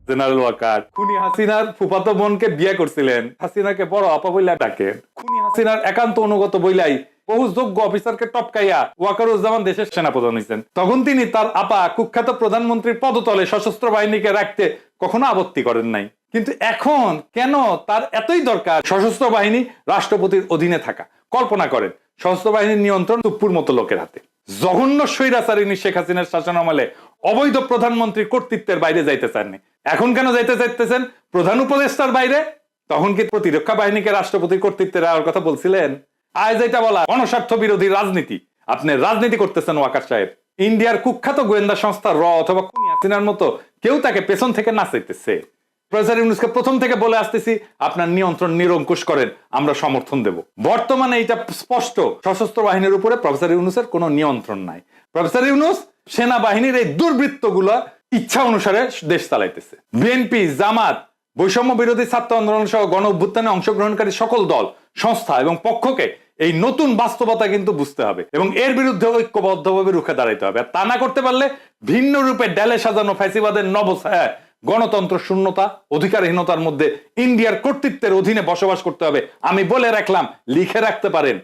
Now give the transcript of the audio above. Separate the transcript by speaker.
Speaker 1: General Waker খুনি হাসিনার ফুফাতো বোনকে বিয়ে করছিলেন, হাসিনাকে বড় আপা বইলা ডাকেন। খুনি হাসিনার একান্ত অনুগত বইলাই বহু যোগ্য অফিসারকে টপকাইয়া ওয়াকারুজ্জামান দেশের সেনাপ্রধান হয়েছেন। তখন তিনি তার আপা কুখ্যাত প্রধানমন্ত্রীর পদতলে সশস্ত্র বাহিনীকে রাখতে কখনো আপত্তি করেন নাই। কিন্তু এখন কেন তার এতই দরকার সশস্ত্র বাহিনী রাষ্ট্রপতির অধীনে থাকা? কল্পনা করেন সশস্ত্র বাহিনীর নিয়ন্ত্রণ তুপ্পুর মতো লোকের হাতে। জঘন্য স্বৈরাচারিণী শেখ হাসিনার শাসনামলে অবৈধ প্রধানমন্ত্রীর কর্তৃত্বের বাইরে যাইতে চাননি, এখন কেন যাইতে চাইতেছেন প্রধান উপদেষ্টার বাইরে? তখন কি প্রতিরক্ষা বাহিনীকে রাষ্ট্রপতির কর্তৃত্বে রাখার কথা বলছিলেন? আজ এটা বলা অনস্বার্থ বিরোধী রাজনীতি। আপনি রাজনীতি করতেছেন ওয়াকার সাহেব। ইন্ডিয়ার কুখ্যাত গোয়েন্দা সংস্থা র অথবা খুনি হাসিনার মতো কেউ তাকে পেছন থেকে নাচাইতেছে। প্রফেসর ইউনূসকে প্রথম থেকে বলে আসতেছি, আপনার নিয়ন্ত্রণ নিরঙ্কুশ করেন, আমরা সমর্থন দেব। বর্তমানে এটা স্পষ্ট সশস্ত্র বাহিনীর উপরে প্রফেসর ইউনূসের কোনো নিয়ন্ত্রণ নাই। প্রফেসর ইউনূস সেনাবাহিনীর এই দুর্বৃত্তগুলো ইচ্ছা অনুসারে দেশ চালাইতেছে। বিএনপি, জামাত, বৈষম্য বিরোধী ছাত্র আন্দোলন সহ গণ অভ্যুত্থানে অংশগ্রহণকারী সকল দল, সংস্থা এবং পক্ষকে এই নতুন বাস্তবতা কিন্তু বুঝতে হবে এবং এর বিরুদ্ধে ঐক্যবদ্ধভাবে রুখে দাঁড়াইতে হবে। আর তা না করতে পারলে ভিন্ন রূপে ডেলে সাজানো ফ্যাসিবাদের নবছায়া গণতন্ত্র শূন্যতা, অধিকারহীনতার মধ্যে ইন্ডিয়ার কর্তৃত্বের অধীনে বসবাস করতে হবে। আমি বলে রাখলাম, লিখে রাখতে পারেন।